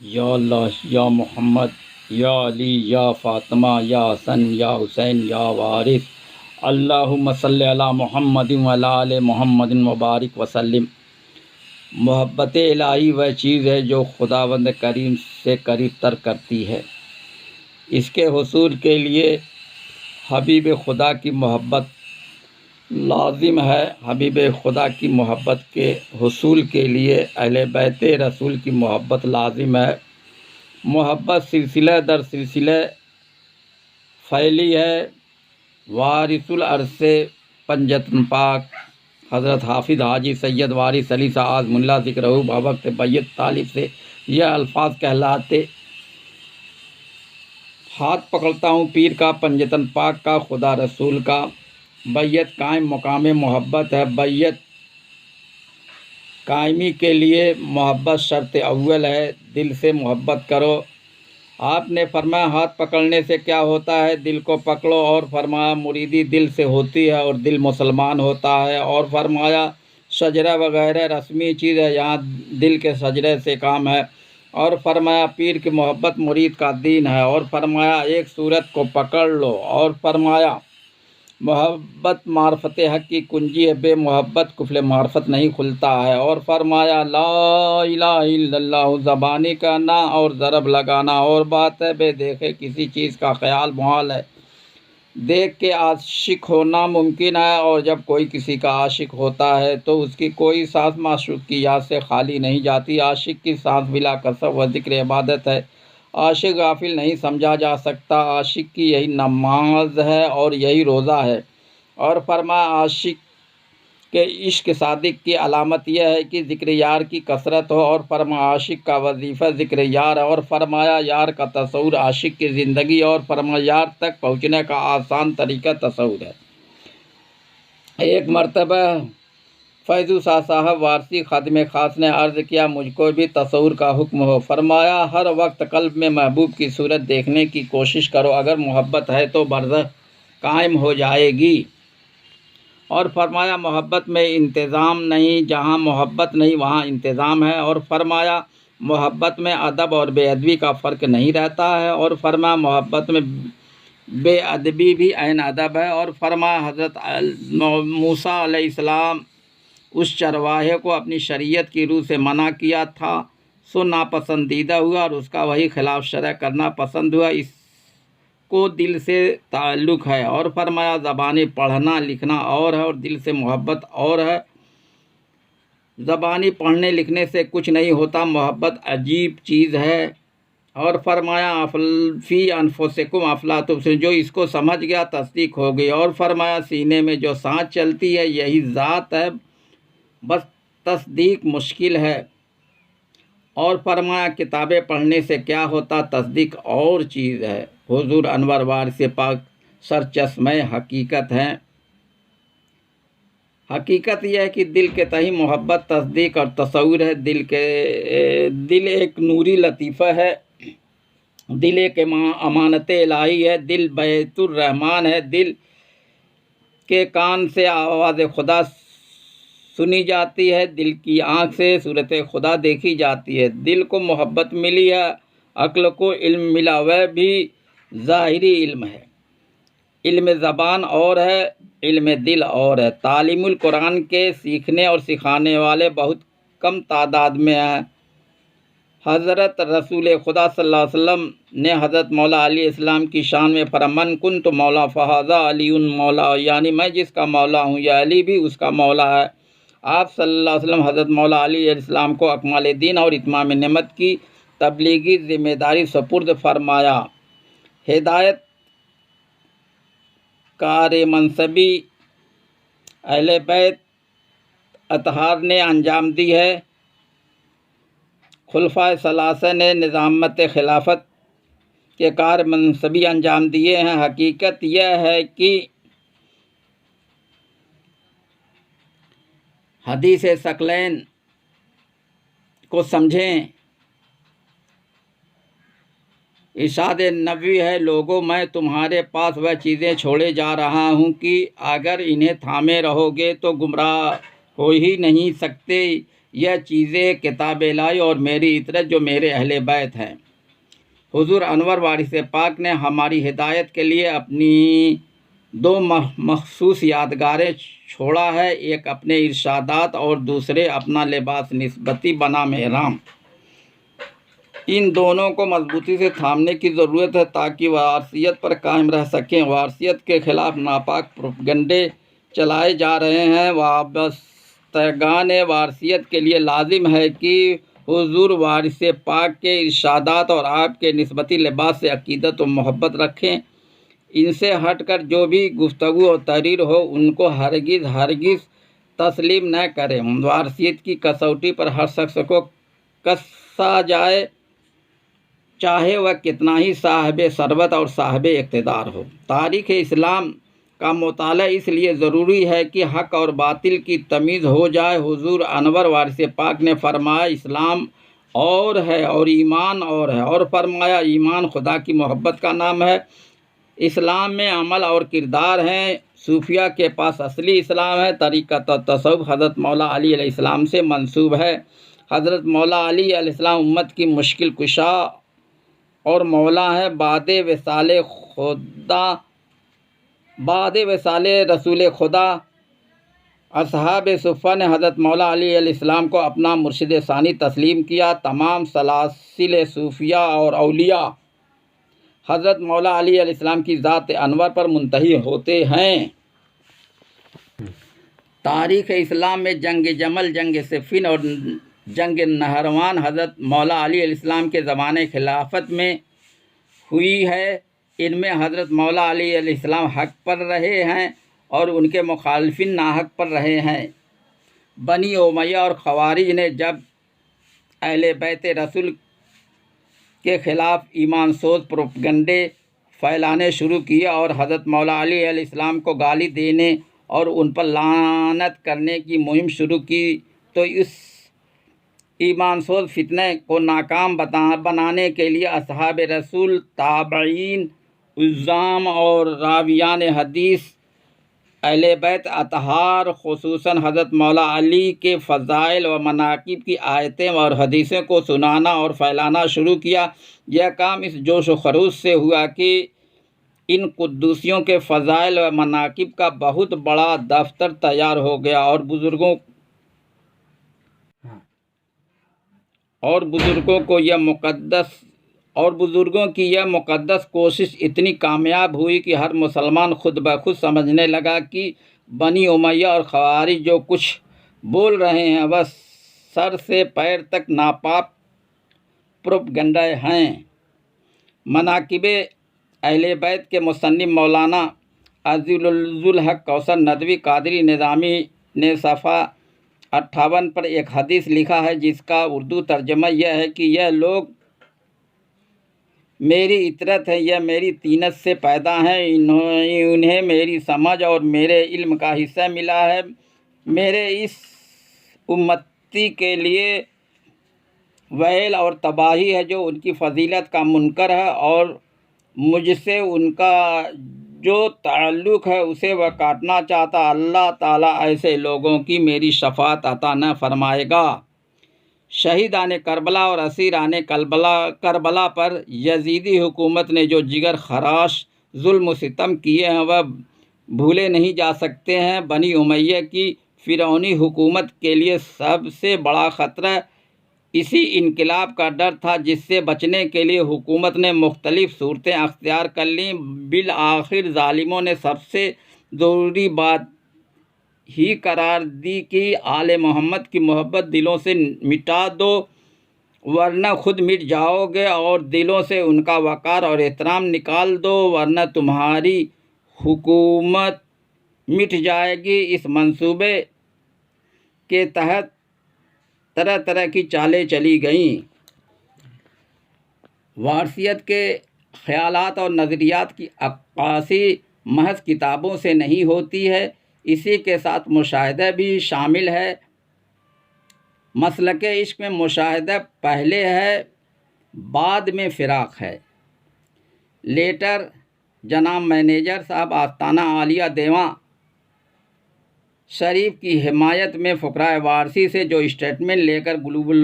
یا اللہ یا محمد یا علی یا فاطمہ یا حسن یا حسین یا وارث، اللہم صلی علی محمد وعلی آل محمد وبارک وسلم۔ محبت الہی وہ چیز ہے جو خداوند کریم سے قریب تر کرتی ہے۔ اس کے حصول کے لیے حبیب خدا کی محبت لازم ہے۔ حبیب خدا کی محبت کے حصول کے لیے اہل بیت رسول کی محبت لازم ہے۔ محبت سلسلہ در سلسلہ پھیلی ہے۔ وارث العرش پنجتن پاک حضرت حافظ حاجی سید وارث علی اعظم اللہ ذکرہ بوقت بیت طالب سے یہ الفاظ کہلاتے: ہاتھ پکڑتا ہوں پیر کا، پنجتن پاک کا، خدا رسول کا۔ بیت قائم مقام محبت ہے۔ بیت قائمی کے لیے محبت شرط اول ہے۔ دل سے محبت کرو۔ آپ نے فرمایا ہاتھ پکڑنے سے کیا ہوتا ہے؟ دل کو پکڑو۔ اور فرمایا مریدی دل سے ہوتی ہے اور دل مسلمان ہوتا ہے۔ اور فرمایا شجرہ وغیرہ رسمی چیز ہے، یہاں دل کے شجرے سے کام ہے۔ اور فرمایا پیر کی محبت مرید کا دین ہے۔ اور فرمایا ایک صورت کو پکڑ لو۔ اور فرمایا محبت معرفت حق کی کنجی ہے، بے محبت قفل معرفت نہیں کھلتا ہے۔ اور فرمایا لا الہ الا اللہ زبانی کہنا اور ضرب لگانا اور بات ہے، بے دیکھے کسی چیز کا خیال محال ہے، دیکھ کے عاشق ہونا ممکن ہے۔ اور جب کوئی کسی کا عاشق ہوتا ہے تو اس کی کوئی سانس معشوق کی یاد سے خالی نہیں جاتی۔ عاشق کی سانس بلا کسب و ذکر عبادت ہے، عاشق غافل نہیں سمجھا جا سکتا۔ عاشق کی یہی نماز ہے اور یہی روزہ ہے۔ اور فرمایا عاشق کے عشق صادق کی علامت یہ ہے کہ ذکر یار کی کثرت ہو۔ اور فرمایا عاشق کا وظیفہ ذکر یار ہے۔ اور فرمایا یار کا تصور عاشق کی زندگی، اور فرمایا یار تک پہنچنے کا آسان طریقہ تصور ہے۔ ایک مرتبہ فیضو شاہ صاحب وارثی خادم خاص نے عرض کیا مجھ کو بھی تصور کا حکم ہو۔ فرمایا ہر وقت قلب میں محبوب کی صورت دیکھنے کی کوشش کرو، اگر محبت ہے تو برزخ قائم ہو جائے گی۔ اور فرمایا محبت میں انتظام نہیں، جہاں محبت نہیں وہاں انتظام ہے۔ اور فرمایا محبت میں ادب اور بے ادبی کا فرق نہیں رہتا ہے۔ اور فرمایا محبت میں بے ادبی بھی عین ادب ہے۔ اور فرمایا حضرت موسیٰ علیہ السلام اس چرواہے کو اپنی شریعت کی روح سے منع کیا تھا، سو ناپسندیدہ ہوا اور اس کا وہی خلاف شرع کرنا پسند ہوا، اس کو دل سے تعلق ہے۔ اور فرمایا زبانی پڑھنا لکھنا اور ہے اور دل سے محبت اور ہے۔ زبانی پڑھنے لکھنے سے کچھ نہیں ہوتا، محبت عجیب چیز ہے۔ اور فرمایا فی انفسکم افلا تبصرون، جو اس کو سمجھ گیا تصدیق ہو گئی۔ اور فرمایا سینے میں جو سانس چلتی ہے یہی ذات ہے، بس تصدیق مشکل ہے۔ اور فرمایا کتابیں پڑھنے سے کیا ہوتا، تصدیق اور چیز ہے۔ حضور انور وارث پاک سرچشمہ حقیقت ہیں۔ حقیقت یہ ہے کہ دل کے تئیں محبت تصدیق اور تصور ہے۔ دل ایک نوری لطیفہ ہے، دل ایک امانت الہی ہے، دل بیت الرحمن ہے، دل کے کان سے آواز خدا سنی جاتی ہے، دل کی آنکھ سے صورت خدا دیکھی جاتی ہے۔ دل کو محبت ملی ہے، عقل کو علم ملا، وہ بھی ظاہری علم ہے۔ علم زبان اور ہے، علم دل اور ہے۔ تعلیم القرآن کے سیکھنے اور سکھانے والے بہت کم تعداد میں ہیں۔ حضرت رسول خدا صلی اللہ علیہ وسلم نے حضرت مولا علیہ السلام کی شان میں فرمایا من کنت مولا فہذا علی مولا، یعنی میں جس کا مولا ہوں یہ علی بھی اس کا مولا ہے۔ آپ صلی اللہ علیہ وسلم حضرت مولا علیہ السلام کو اکمال دین اور اتمام نعمت کی تبلیغی ذمہ داری سپرد فرمایا۔ ہدایت کار منصبی اہل بیت اطہار نے انجام دی ہے۔ خلفائے ثلاثہ نے نظامت خلافت کے کار منصبی انجام دیے ہیں۔ حقیقت یہ ہے کہ حدیث ثقلین کو سمجھیں۔ ارشاد نبوی ہے لوگوں میں تمہارے پاس وہ چیزیں چھوڑے جا رہا ہوں کہ اگر انہیں تھامے رہو گے تو گمراہ ہو ہی نہیں سکتے۔ یہ چیزیں کتابیں لائی اور میری اطرت جو میرے اہل بیت ہیں۔ حضور انور وارث پاک نے ہماری ہدایت کے لیے اپنی دو مخصوص یادگاریں چھوڑا ہے، ایک اپنے ارشادات اور دوسرے اپنا لباس نسبتی بنام احرام۔ ان دونوں کو مضبوطی سے تھامنے کی ضرورت ہے تاکہ وارثیت پر قائم رہ سکیں۔ وارثیت کے خلاف ناپاک پروپیگنڈے چلائے جا رہے ہیں۔ وابستگان وارثیت کے لیے لازم ہے کہ حضور وارث پاک کے ارشادات اور آپ کے نسبتی لباس سے عقیدت و محبت رکھیں۔ ان سے ہٹ کر جو بھی گفتگو اور تحریر ہو ان کو ہرگز تسلیم نہ کریں۔ وارثیت کی کسوٹی پر ہر شخص کو کسا جائے، چاہے وہ کتنا ہی صاحب ثروت اور صاحب اقتدار ہو۔ تاریخ اسلام کا مطالعہ اس لیے ضروری ہے کہ حق اور باطل کی تمیز ہو جائے۔ حضور انور وارث پاک نے فرمایا اسلام اور ہے اور ایمان اور ہے، اور فرمایا ایمان خدا کی محبت کا نام ہے۔ اسلام میں عمل اور کردار ہیں۔ صوفیہ کے پاس اصلی اسلام ہے۔ طریقت و تصوف حضرت مولا علی علیہ السلام سے منسوب ہے۔ حضرت مولا علی علیہ السلام امت کی مشکل کشا اور مولا ہے۔ بعد وصال رسول خدا اصحاب صفہ نے حضرت مولا علی علیہ السلام کو اپنا مرشد ثانی تسلیم کیا۔ تمام سلاسل صوفیہ اور اولیاء حضرت مولا علی علیہ السلام کی ذات انور پر منتہی ہوتے ہیں۔ تاریخ اسلام میں جنگ جمل، جنگ صفین اور جنگ نہروان حضرت مولا علی علیہ السلام کے زمانے خلافت میں ہوئی ہے۔ ان میں حضرت مولا علی علیہ السلام حق پر رہے ہیں اور ان کے مخالفین ناحق پر رہے ہیں۔ بنی امیہ اور خوارج نے جب اہل بیت رسول کے خلاف ایمان سوز پروپیگنڈے پھیلانے شروع کیے اور حضرت مولا علی علیہ السلام کو گالی دینے اور ان پر لعنت کرنے کی مہم شروع کی تو اس ایمان سوز فتنے کو ناکام بنانے کے لیے اصحاب رسول، تابعین، عظام اور راویان حدیث، اہل بیت اطہار خصوصاً حضرت مولا علی کے فضائل و مناقب کی آیتیں اور حدیثوں کو سنانا اور پھیلانا شروع کیا۔ یہ کام اس جوش و خروش سے ہوا کہ ان قدوسیوں کے فضائل و مناقب کا بہت بڑا دفتر تیار ہو گیا اور بزرگوں کی یہ مقدس کوشش اتنی کامیاب ہوئی کہ ہر مسلمان خود بخود سمجھنے لگا کہ بنی امیہ اور خوارج جو کچھ بول رہے ہیں وہ سر سے پیر تک ناپاک پروپیگنڈے ہیں۔ مناقب اہل بیت کے مصنف مولانا عزیز الحق کوثر ندوی قادری نظامی نے صفحہ 58 پر ایک حدیث لکھا ہے جس کا اردو ترجمہ یہ ہے کہ یہ لوگ میری اطرت ہیں، یہ میری طینت سے پیدا ہیں، انہیں میری سمجھ اور میرے علم کا حصہ ملا ہے۔ میرے اس امتی کے لیے ویل اور تباہی ہے جو ان کی فضیلت کا منکر ہے اور مجھ سے ان کا جو تعلق ہے اسے وہ کاٹنا چاہتا۔ اللہ تعالیٰ ایسے لوگوں کی میری شفاعت عطا نہ فرمائے گا۔ شہیدان کربلا اور اسیران کربلا پر یزیدی حکومت نے جو جگر خراش ظلم و ستم کیے ہیں وہ بھولے نہیں جا سکتے ہیں۔ بنی امیہ کی فرعونی حکومت کے لیے سب سے بڑا خطرہ اسی انقلاب کا ڈر تھا جس سے بچنے کے لیے حکومت نے مختلف صورتیں اختیار کر لیں۔ بالآخر ظالموں نے سب سے ضروری بات ہی قرار دی کہ آل محمد کی محبت دلوں سے مٹا دو ورنہ خود مٹ جاؤ گے، اور دلوں سے ان کا وقار اور احترام نکال دو ورنہ تمہاری حکومت مٹ جائے گی۔ اس منصوبے کے تحت طرح طرح کی چالیں چلی گئیں۔ وارثیت کے خیالات اور نظریات کی عکاسی محض کتابوں سے نہیں ہوتی ہے، اسی کے ساتھ مشاہدہ بھی شامل ہے۔ مسلک عشق میں مشاہدہ پہلے ہے، بعد میں فراق ہے۔ لیٹر جناب مینیجر صاحب، آستانہ عالیہ دیواں شریف کی حمایت میں فقراء وارثی سے جو اسٹیٹمنٹ لے کر گلوبل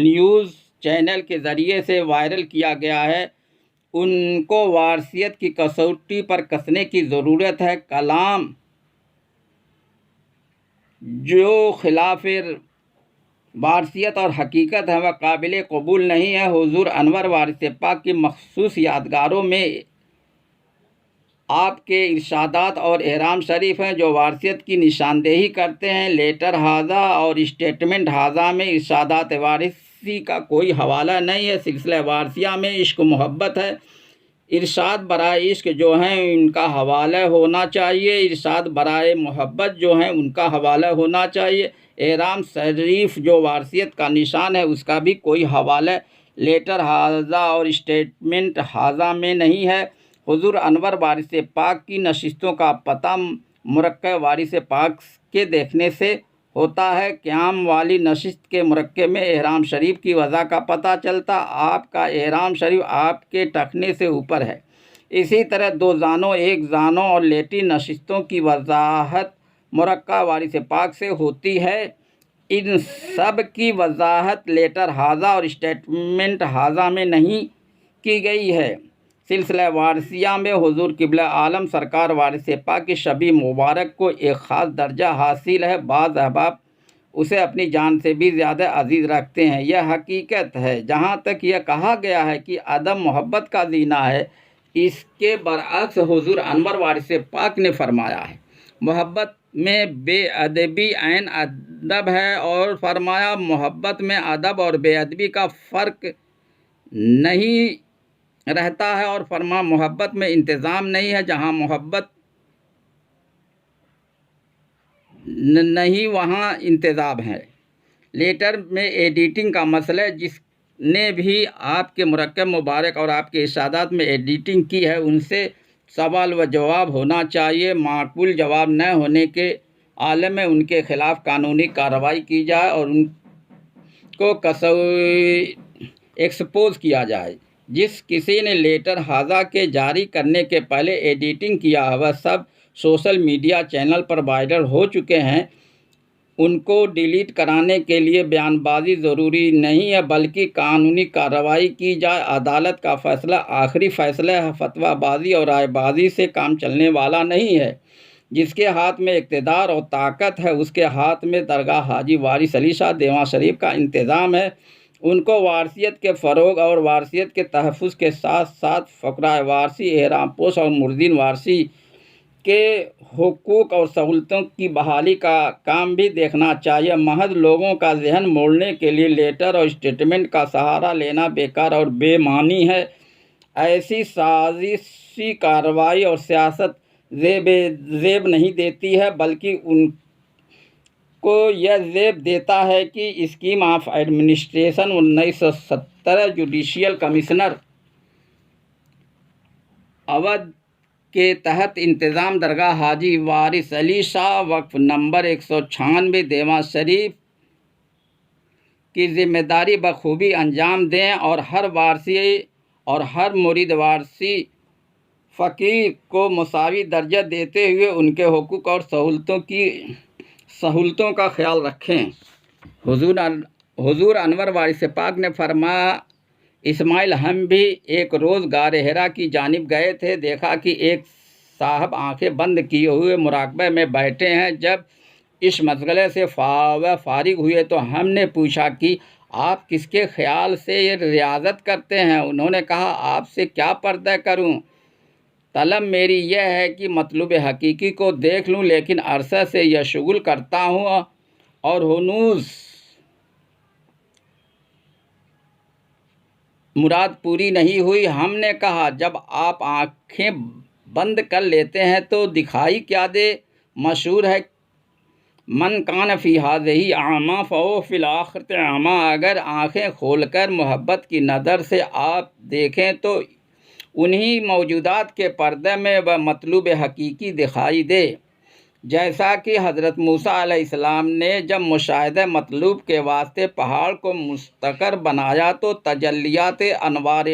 نیوز چینل کے ذریعے سے وائرل کیا گیا ہے، ان کو وارثیت کی کسوٹی پر کسنے کی ضرورت ہے۔ کلام جو خلاف وارثیت اور حقیقت ہے وہ قابل قبول نہیں ہے۔ حضور انور وارث پاک کی مخصوص یادگاروں میں آپ کے ارشادات اور احرام شریف ہیں جو وارثیت کی نشاندہی کرتے ہیں۔ لیٹر ہاذا اور اسٹیٹمنٹ ہاذا میں ارشادات وارثی کا کوئی حوالہ نہیں ہے۔ سلسلہ وارثیہ میں عشق و محبت ہے۔ ارشاد برائے عشق جو ہیں ان کا حوالہ ہونا چاہیے، ارشاد برائے محبت جو ہیں ان کا حوالہ ہونا چاہیے۔ احرام شریف جو وارثیت کا نشان ہے اس کا بھی کوئی حوالہ لیٹر ہاذا اور اسٹیٹمنٹ ہاذا میں نہیں ہے۔ حضور انور وارث پاک کی نشستوں کا پتہ مرکہ وارث پاک کے دیکھنے سے ہوتا ہے۔ قیام والی نشست کے مرکے میں احرام شریف کی وضع کا پتہ چلتا۔ آپ کا احرام شریف آپ کے ٹخنے سے اوپر ہے۔ اسی طرح دو زانوں، ایک زانوں اور لیٹی نشستوں کی وضاحت مرکہ وارث پاک سے ہوتی ہے۔ ان سب کی وضاحت لیٹر ہاذا اور اسٹیٹمنٹ ہاذا میں نہیں کی گئی ہے۔ سلسلہ وارثیہ میں حضور قبلہ عالم سرکار وارث پاک کی شب مبارک کو ایک خاص درجہ حاصل ہے۔ بعض احباب اسے اپنی جان سے بھی زیادہ عزیز رکھتے ہیں، یہ حقیقت ہے۔ جہاں تک یہ کہا گیا ہے کہ ادب محبت کا زینہ ہے، اس کے برعکس حضور انور وارث پاک نے فرمایا ہے محبت میں بے ادبی عین ادب ہے، اور فرمایا محبت میں ادب اور بے ادبی کا فرق نہیں رہتا ہے، اور فرما محبت میں انتظام نہیں ہے، جہاں محبت نہیں وہاں انتظام ہے۔ لیٹر میں ایڈیٹنگ کا مسئلہ، جس نے بھی آپ کے مرکب مبارک اور آپ کے ارشادات میں ایڈیٹنگ کی ہے ان سے سوال و جواب ہونا چاہیے۔ معقول جواب نہ ہونے کے عالم میں ان کے خلاف قانونی کارروائی کی جائے اور ان کو ایکسپوز کیا جائے۔ جس کسی نے لیٹر ہاذا کے جاری کرنے کے پہلے ایڈیٹنگ کیا ہے وہ سب سوشل میڈیا چینل پر وائرل ہو چکے ہیں۔ ان کو ڈیلیٹ کرانے کے لیے بیان بازی ضروری نہیں ہے، بلکہ قانونی کارروائی کی جائے۔ عدالت کا فیصلہ آخری فیصلہ ہے، فتویٰ بازی اور رائے بازی سے کام چلنے والا نہیں ہے۔ جس کے ہاتھ میں اقتدار اور طاقت ہے اس کے ہاتھ میں درگاہ حاجی وارث علی شاہ دیوان شریف کا انتظام ہے۔ ان کو وارثیت کے فروغ اور وارثیت کے تحفظ کے ساتھ ساتھ فقراء وارثی، احرام پوش اور مردین وارثی کے حقوق اور سہولتوں کی بحالی کا کام بھی دیکھنا چاہیے۔ محض لوگوں کا ذہن موڑنے کے لیے لیٹر اور اسٹیٹمنٹ کا سہارا لینا بیکار اور بے معنی ہے۔ ایسی سازشی کارروائی اور سیاست زیب نہیں دیتی ہے، بلکہ ان کو یہ زیب دیتا ہے کہ scheme of administration 1917 judicial commissioner Awadh کے تحت انتظام درگاہ حاجی وارث علی شاہ وقف نمبر 196 دیوان شریف کی ذمہ داری بخوبی انجام دیں اور ہر وارثی اور ہر مرید وارثی فقیر کو مساوی درجہ دیتے ہوئے ان کے حقوق اور سہولتوں کا خیال رکھیں۔ حضور انور وارث پاک نے فرمایا اسماعیل ہم بھی ایک روز غار حرا کی جانب گئے تھے، دیکھا کہ ایک صاحب آنکھیں بند کیے ہوئے مراقبہ میں بیٹھے ہیں۔ جب اس مشغلے سے فارغ ہوئے تو ہم نے پوچھا کہ آپ کس کے خیال سے یہ ریاضت کرتے ہیں؟ انہوں نے کہا آپ سے کیا پردہ کروں، طلب میری یہ ہے کہ مطلوب حقیقی کو دیکھ لوں، لیکن عرصہ سے یہ شغل کرتا ہوں اور ہنوز مراد پوری نہیں ہوئی۔ ہم نے کہا جب آپ آنکھیں بند کر لیتے ہیں تو دکھائی کیا دے؟ مشہور ہے من کان فی ہذہ اعمیٰ فہو فی الآخرۃ اعمیٰ، اگر آنکھیں کھول کر محبت کی نظر سے آپ دیکھیں تو انہی موجودات کے پردے میں وہ مطلوب حقیقی دکھائی دے۔ جیسا کہ حضرت موسیٰ علیہ السلام نے جب مشاہدہ مطلوب کے واسطے پہاڑ کو مستقر بنایا تو تجلیات انوار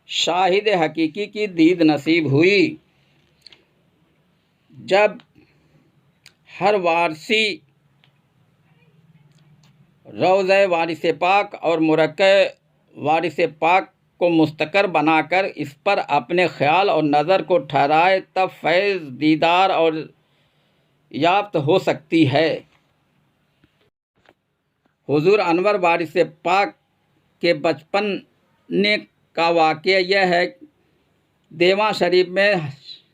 شاہد حقیقی کی دید نصیب ہوئی۔ جب ہر وارثی روضہ وارث پاک اور مرکع وارث پاک کو مستقر بنا کر اس پر اپنے خیال اور نظر کو ٹھہرائے، تب فیض دیدار اور یافت ہو سکتی ہے۔ حضور انور وارث پاک کے بچپنے کا واقعہ یہ ہے، دیواں شریف میں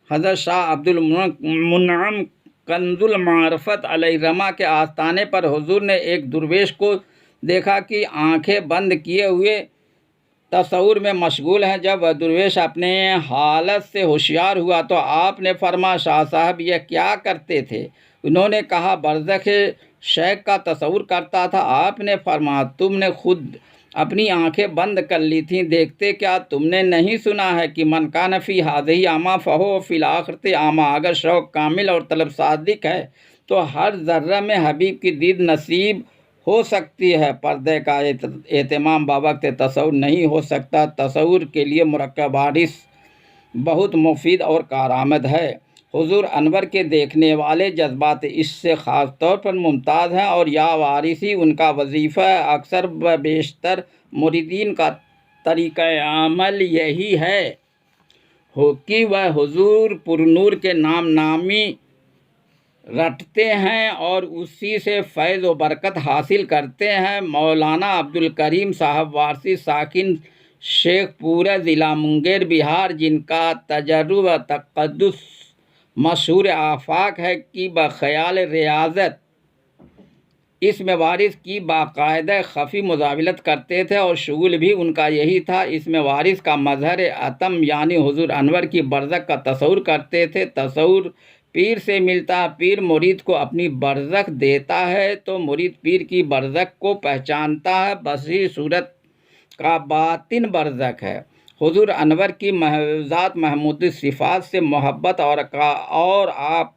حضرت شاہ عبد المنعم کنز المعرفت علیہ الرحمہ کے آستانے پر حضور نے ایک درویش کو دیکھا کہ آنکھیں بند کیے ہوئے تصور میں مشغول ہیں۔ جب وہ درویش اپنے حالت سے ہوشیار ہوا تو آپ نے فرمایا، شاہ صاحب یہ کیا کرتے تھے؟ انہوں نے کہا، برزخ شیخ کا تصور کرتا تھا۔ آپ نے فرمایا، تم نے خود اپنی آنکھیں بند کر لی تھیں، دیکھتے کیا تم نے نہیں سنا ہے کہ من کان فی ہذہ اعمیٰ فہو فی الآخرۃ اعمیٰ؟ اگر شوق کامل اور طلب صادق ہے تو ہر ذرہ میں حبیب کی دید نصیب ہو سکتی ہے۔ پردے کا اہتمام بوقت تصور نہیں ہو سکتا۔ تصور کے لیے مرکب وارث بہت مفید اور کارآمد ہے۔ حضور انور کے دیکھنے والے جذبات اس سے خاص طور پر ممتاز ہیں، اور یا وارثی ان کا وظیفہ ہے۔ اکثر و بیشتر مریدین کا طریقہ عمل یہی ہے کہ وہ حضور پرنور کے نام نامی رٹتے ہیں اور اسی سے فیض و برکت حاصل کرتے ہیں۔ مولانا عبدالکریم صاحب وارثی، ساکن شیخ پورہ، ضلع منگیر، بہار، جن کا تجرد و تقدس مشہور آفاق ہے، کی بخیال ریاضت اس میں وارث کی باقاعدہ خفی مزاولت کرتے تھے، اور شغل بھی ان کا یہی تھا۔ اس میں وارث کا مظہر عتم یعنی حضور انور کی برزخ کا تصور کرتے تھے۔ تصور پیر سے ملتا ہے، پیر مرید کو اپنی برزخ دیتا ہے تو مرید پیر کی برزخ کو پہچانتا ہے۔ بصری صورت کا باطن برزخ ہے۔ حضور انور کی ذات محمودی صفات سے محبت اور آپ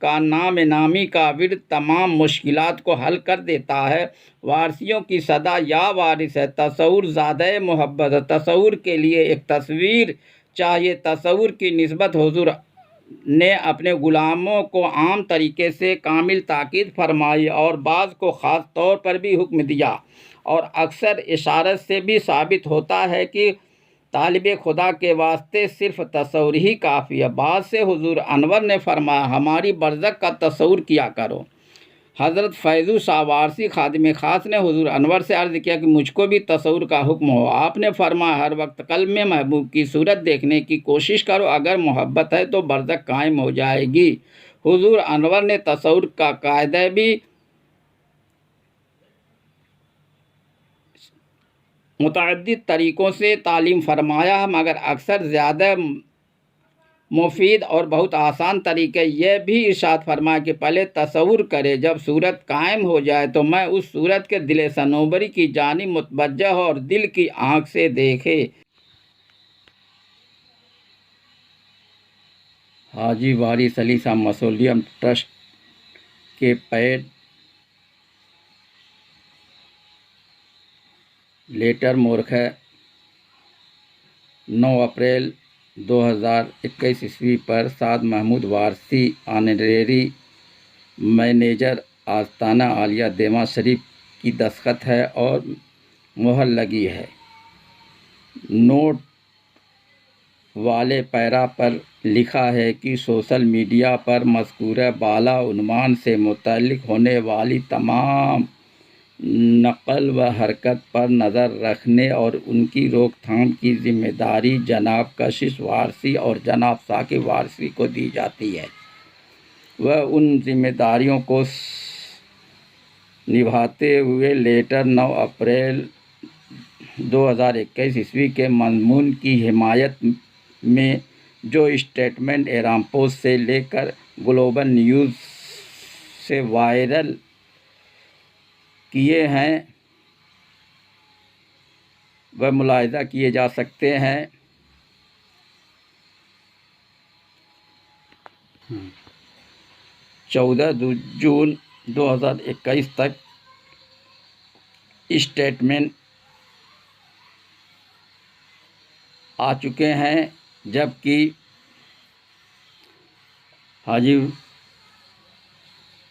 کا نام نامی کا ورد تمام مشکلات کو حل کر دیتا ہے۔ وارثیوں کی صدا یا وارث ہے، تصور زادہ محبت ہے۔ تصور کے لیے ایک تصویر چاہیے۔ تصور کی نسبت حضور نے اپنے غلاموں کو عام طریقے سے کامل تاکید فرمائی، اور بعض کو خاص طور پر بھی حکم دیا، اور اکثر اشارت سے بھی ثابت ہوتا ہے کہ طالب خدا کے واسطے صرف تصور ہی کافی ہے۔ بعد سے حضور انور نے فرمایا، ہماری برزخ کا تصور کیا کرو۔ حضرت فیضو شاہ وارثی خادم خاص نے حضور انور سے عرض کیا کہ مجھ کو بھی تصور کا حکم ہو۔ آپ نے فرمایا، ہر وقت قلب میں محبوب کی صورت دیکھنے کی کوشش کرو، اگر محبت ہے تو برزخ قائم ہو جائے گی۔ حضور انور نے تصور کا قاعدہ بھی متعدد طریقوں سے تعلیم فرمایا ہے، مگر اکثر زیادہ مفید اور بہت آسان طریقہ یہ بھی ارشاد فرمایا کہ پہلے تصور کرے، جب صورت قائم ہو جائے تو میں اس صورت کے دل صنوبری کی جانب متوجہ ہو اور دل کی آنکھ سے دیکھے۔ حاجی وارث علی شاہ موسیلیم ٹرسٹ کے پیڈ لیٹر مورخہ 9 اپریل 2021 عیسوی پر سعد محمود وارثی آنریری مینیجر آستانہ عالیہ دیواں شریف کی دستخط ہے اور مہر لگی ہے۔ نوٹ والے پیرا پر لکھا ہے کہ سوشل میڈیا پر مذکورہ بالا عنوان سے متعلق ہونے والی تمام نقل و حرکت پر نظر رکھنے اور ان کی روک تھام کی ذمہ داری جناب کشش وارثی اور جناب ثاقب وارثی کو دی جاتی ہے۔ وہ ان ذمہ داریوں کو نبھاتے ہوئے لیٹر 9 اپریل 2021 عیسوی کے مضمون کی حمایت میں جو اسٹیٹمنٹ ایران پوسٹ سے لے کر گلوبل نیوز سے وائرل کیے ہیں وہ ملاحظہ کیے جا سکتے ہیں۔ 14 جون 2021 تک اسٹیٹمنٹ آ چکے ہیں، جبکہ حاجی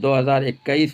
2021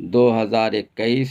2021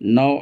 9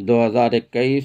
2021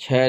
6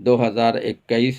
2021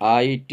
IT